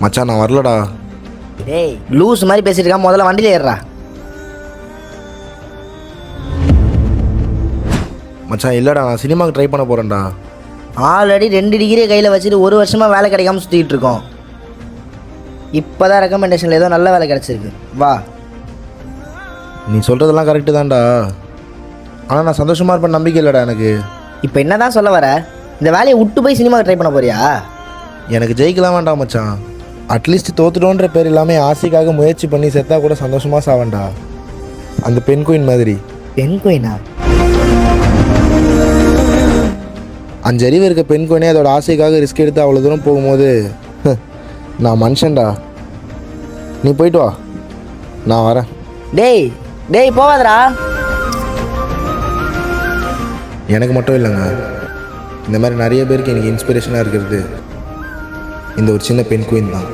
மச்சான் நான் வரலடா. டேய் லூஸ் மாதிரி பேசிட்டு இருக்கான், முதல்ல வண்டியில் ஏறுறா. மச்சான் இல்லைடா, நான் சினிமாவுக்கு ட்ரை பண்ண போகிறேன்டா. ஆல்ரெடி 2 டிகிரி கையில் வச்சுட்டு 1 வருஷமாக வேலை கிடைக்காம சுற்றிக்கிட்டு இருக்கோம். இப்போ தான் ரெக்கமெண்டேஷனில் ஏதோ நல்ல வேலை கிடச்சிருக்கு, வா. நீ சொல்கிறதெல்லாம் கரெக்டு தான்டா, ஆனால் நான் சந்தோஷமாக இருப்பேன் நம்பிக்கை இல்லைடா எனக்கு. இப்போ என்ன தான் சொல்ல வர? இந்த வேலையை விட்டு போய் சினிமாவுக்கு ட்ரை பண்ண போறியா? எனக்கு ஜெயிக்கலாம் வேண்டாம் மச்சான், அட்லீஸ்ட் தோத்துட்டோன்ற பேர் இல்லாமல் ஆசைக்காக முயற்சி பண்ணி செத்தா கூட சந்தோஷமாக சாவேன்டா, அந்த பெண் குயின் மாதிரி. பெண் குயினா? 5 அறிவு இருக்க பெண் குயினே அதோட ஆசைக்காக ரிஸ்க் எடுத்து அவ்வளோ தூரம் போகும்போது நான் மனுஷன்டா. நீ போயிட்டு வா, நான் வரேன். டேய் டேய் போவாதடா. எனக்கு மட்டும் இல்லைங்க, இந்த மாதிரி நிறைய பேருக்கு எனக்கு இன்ஸ்பிரேஷனாக இருக்கிறது இந்த ஒரு சின்ன பெண் குயின் தான்.